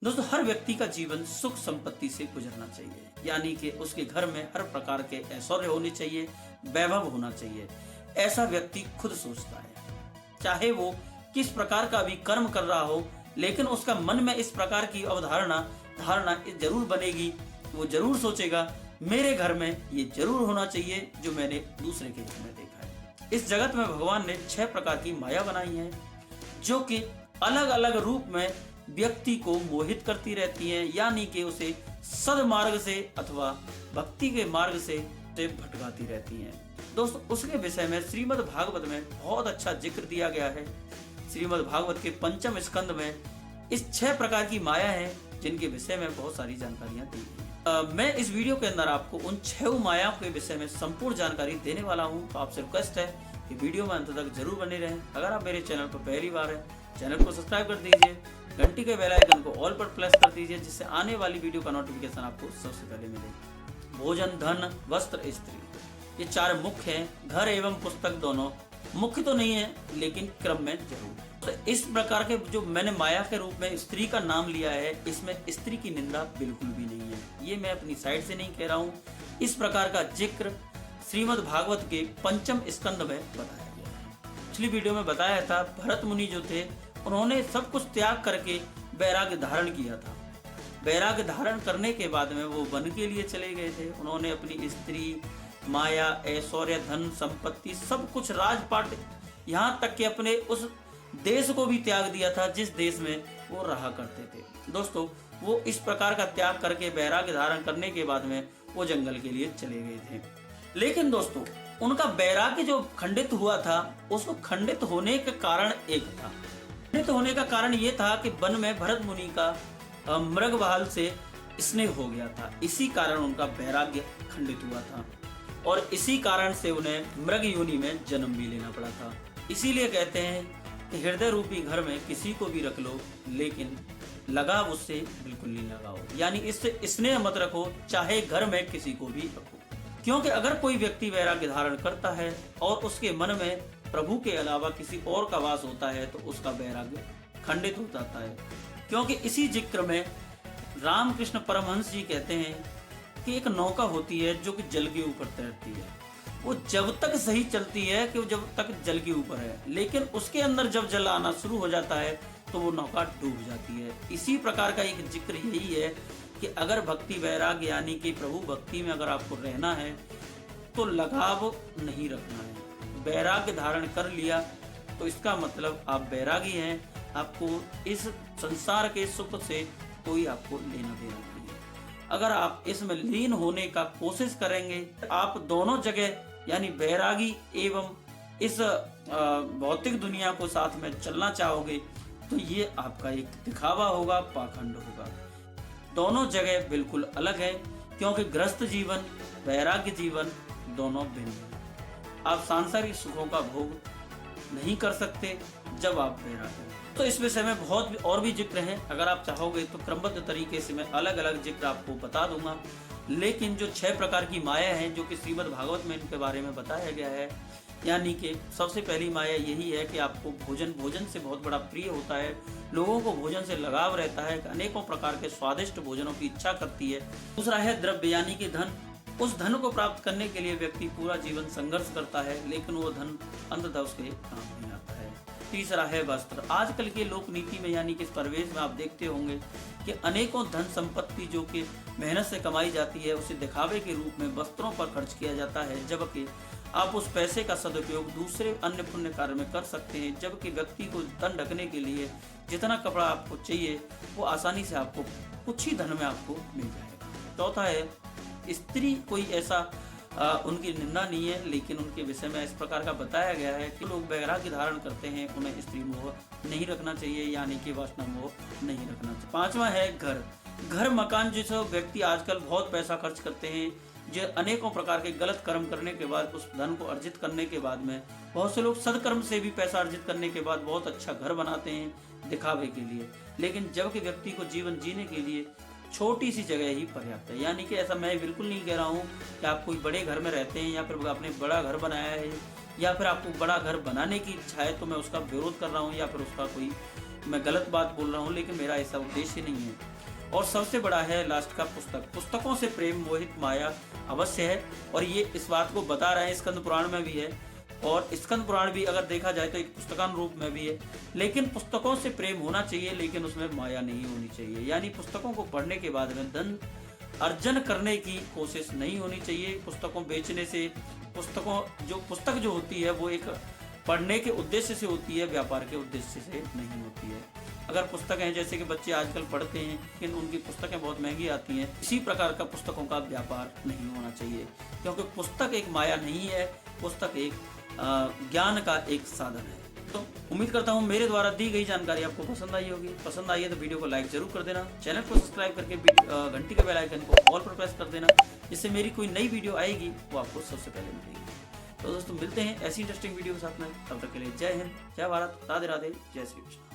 दोस्तों, हर व्यक्ति का जीवन सुख संपत्ति से गुजरना चाहिए, यानी कि उसके घर में हर प्रकार के ऐश्वर्य होने चाहिए, वैभव होना चाहिए। ऐसा व्यक्ति खुद सोचता है, चाहे वो किस प्रकार का भी कर्म कर रहा हो, लेकिन उसका मन में इस प्रकार की धारणा जरूर बनेगी। वो जरूर सोचेगा मेरे घर में ये जरूर होना चाहिए जो मैंने दूसरे के घर में देखा है। इस जगत में भगवान ने 6 प्रकार की माया बनाई है, जो कि अलग अलग रूप में व्यक्ति को मोहित करती रहती है, यानी कि उसे सदमार्ग से अथवा भक्ति के मार्ग से भटकाती रहती हैं। दोस्तों, उसके विषय में श्रीमद् भागवत में बहुत अच्छा जिक्र दिया गया है। श्रीमद् भागवत के 5वें स्कंद में इस 6 प्रकार की माया है, जिनके विषय में बहुत सारी जानकारियां दी गई। मैं इस वीडियो के अंदर आपको उन 6 मायाओं के विषय में संपूर्ण जानकारी देने वाला हूं, तो आपसे रिक्वेस्ट है कि वीडियो में अंत तक जरूर बने रहें। अगर आप मेरे चैनल पर पहली बार है, चैनल को सब्सक्राइब कर दीजिए, घंटी के बेल आइकन को ऑल पर प्रेस कर दीजिए, जिससे आने वाली वीडियो का नोटिफिकेशन आपको सबसे पहले मिले। भोजन, धन, वस्त्र, स्त्री, ये 4 मुख्य हैं। घर एवं पुस्तक दोनों मुख्य तो नहीं है, लेकिन क्रम में जरूर। तो इस प्रकार के जो मैंने माया के रूप में स्त्री का नाम लिया है, इसमें स्त्री की निंदा बिल्कुल भी नहीं है। ये मैं अपनी साइड से नहीं कह रहा हूँ। इस प्रकार का जिक्र श्रीमद् भागवत के 5वें स्कंद में बताया गया है। पिछली वीडियो में बताया था, भरत मुनि जो थे, उन्होंने सब कुछ त्याग करके वैराग्य धारण किया था। वैराग्य धारण करने के बाद में वो वन के लिए चले गए थे। उन्होंने अपनी स्त्री, माया, ऐश्वर्य, धन, संपत्ति, सब कुछ, राजपाट, यहाँ तक कि अपने उस देश को भी त्याग दिया था जिस देश में वो रहा करते थे। दोस्तों, वो इस प्रकार का त्याग करके वैराग्य धारण करने के बाद में वो जंगल के लिए चले गए थे। लेकिन दोस्तों, उनका वैराग्य जो खंडित हुआ था, उसको खंडित होने का कारण एक था। खंडित होने का कारण ये था कि वन में भरत मुनि का मृगवाल से स्नेह हो गया था। इसी कारण उनका वैराग्य खंडित हुआ था और इसी कारण से उन्हें मृग योनि में जन्म भी लेना पड़ा था। इसीलिए कहते हैं कि हृदय रूपी घर में किसी को भी रख लो, लेकिन लगाव उससे बिल्कुल नहीं लगाओ, यानी इससे स्नेह मत रखो, चाहे घर में किसी को भी रखो। क्योंकि अगर कोई व्यक्ति वैराग्य धारण करता है और उसके मन में प्रभु के अलावा किसी और का वास होता है, तो उसका वैराग्य खंडित हो जाता है। क्योंकि इसी जिक्र में रामकृष्ण परमहंस जी कहते हैं कि एक नौका होती है जो कि जल के ऊपर तैरती है। वो जब तक सही चलती है कि वो जब तक जल के ऊपर है, लेकिन उसके अंदर जब जल आना शुरू हो जाता है तो वो नौका डूब जाती है। इसी प्रकार का एक जिक्र यही है कि अगर भक्ति वैराग्य यानी कि प्रभु भक्ति में अगर आपको रहना है तो लगाव नहीं रखना है। वैराग्य धारण कर लिया तो इसका मतलब आप वैरागी हैं, आपको इस संसार के सुख से कोई आपको लेना देना नहीं है। अगर आप इसमें लीन होने का कोशिश करेंगे, आप दोनों जगह यानी वैरागी एवं इस भौतिक दुनिया को साथ में चलना चाहोगे, तो ये आपका एक दिखावा होगा, पाखंड होगा। दोनों जगह बिल्कुल अलग है, क्योंकि गृहस्थ जीवन, वैराग्य जीवन दोनों भिन्न है। आप सांसारिक सुखों का भोग नहीं कर सकते जब आप वैराग्य। तो इस विषय में बहुत और भी जिक्र हैं। अगर आप चाहोगे तो क्रमबद्ध तरीके से मैं अलग अलग जिक्र आपको बता दूंगा, लेकिन जो 6 प्रकार की माया हैं जो कि श्रीमद् भागवत में इनके बारे में बताया गया है, यानी कि सबसे पहली माया यही है कि आपको भोजन से बहुत बड़ा प्रिय होता है। लोगों को भोजन से लगाव रहता है, अनेकों प्रकार के स्वादिष्ट भोजनों की इच्छा करती है। दूसरा है द्रव्य यानी कि धन। उस धन को प्राप्त करने के लिए व्यक्ति पूरा जीवन संघर्ष करता है, लेकिन वो धन अंततः उसके काम नहीं आता है। तीसरा है वस्त्र। आजकल के लोक नीति में यानी कि इस परिवेश में आप देखते होंगे कि अनेकों धन संपत्ति जो कि मेहनत से कमाई जाती है, उसे दिखावे के रूप में वस्त्रों पर खर्च किया जाता है, जबकि आप उस पैसे का सदुपयोग दूसरे अन्य पुण्य कार्य में कर सकते हैं। जबकि व्यक्ति को तन ढकने के लिए जितना कपड़ा आपको चाहिए वो आसानी से आपको कुछ ही धन में आपको मिल जाएगा। चौथा है स्त्री। कोई ऐसा उनकी निंदा नहीं है, लेकिन उनके विषय में इस प्रकार का बताया गया है कि लोग वैराग्य धारण करते हैं, उन्हें स्त्री मोह नहीं रखना चाहिए, यानी कि वासना मोह नहीं रखना चाहिए। 5वां है घर मकान। जिसे व्यक्ति आजकल बहुत पैसा खर्च करते हैं, जो अनेकों प्रकार के गलत कर्म करने के बाद उस धन को अर्जित करने के बाद में बहुत से लोग सदकर्म से भी पैसा अर्जित करने के बाद बहुत अच्छा घर बनाते हैं दिखावे के लिए। लेकिन जबकि व्यक्ति को जीवन जीने के लिए छोटी सी जगह ही पर्याप्त है। यानी कि ऐसा मैं बिल्कुल नहीं कह रहा हूँ कि आप कोई बड़े घर में रहते हैं या फिर आपने बड़ा घर बनाया है या फिर आपको बड़ा घर बनाने की इच्छा है तो मैं उसका विरोध कर रहा हूँ या फिर उसका कोई मैं गलत बात बोल रहा हूँ, लेकिन मेरा ऐसा उद्देश्य नहीं है। और सबसे बड़ा है लास्ट का पुस्तक। पुस्तकों से प्रेम मोहित माया अवश्य है, और ये इस बात को बता रहे हैं, स्कंद पुराण में भी है, और स्कंद पुराण भी अगर देखा जाए तो एक पुस्तकान रूप में भी है। लेकिन पुस्तकों से प्रेम होना चाहिए, लेकिन उसमें माया नहीं होनी चाहिए। यानी पुस्तकों को पढ़ने के बाद में धन अर्जन करने की कोशिश नहीं होनी चाहिए। पुस्तकों बेचने से, पुस्तक जो होती है वो एक पढ़ने के उद्देश्य से होती है, व्यापार के उद्देश्य से नहीं होती है। अगर पुस्तकें जैसे कि बच्चे आजकल पढ़ते हैं लेकिन उनकी पुस्तकें बहुत महंगी आती हैं, इसी प्रकार का पुस्तकों का व्यापार नहीं होना चाहिए, क्योंकि पुस्तक एक माया नहीं है, पुस्तक एक ज्ञान का एक साधन है। तो उम्मीद करता हूँ मेरे द्वारा दी गई जानकारी आपको पसंद आई होगी। पसंद आई है तो वीडियो को लाइक जरूर कर देना, चैनल को सब्सक्राइब करके घंटी के बेल आइकन को ऑल पर प्रेस कर देना, जिससे मेरी कोई नई वीडियो आएगी वो आपको सबसे पहले मिलेगी। तो दोस्तों मिलते हैं ऐसी इंटरेस्टिंग वीडियो के साथ में, तब तक के लिए जय हिंद, जय भारत, राधे राधे, जय श्री कृष्ण।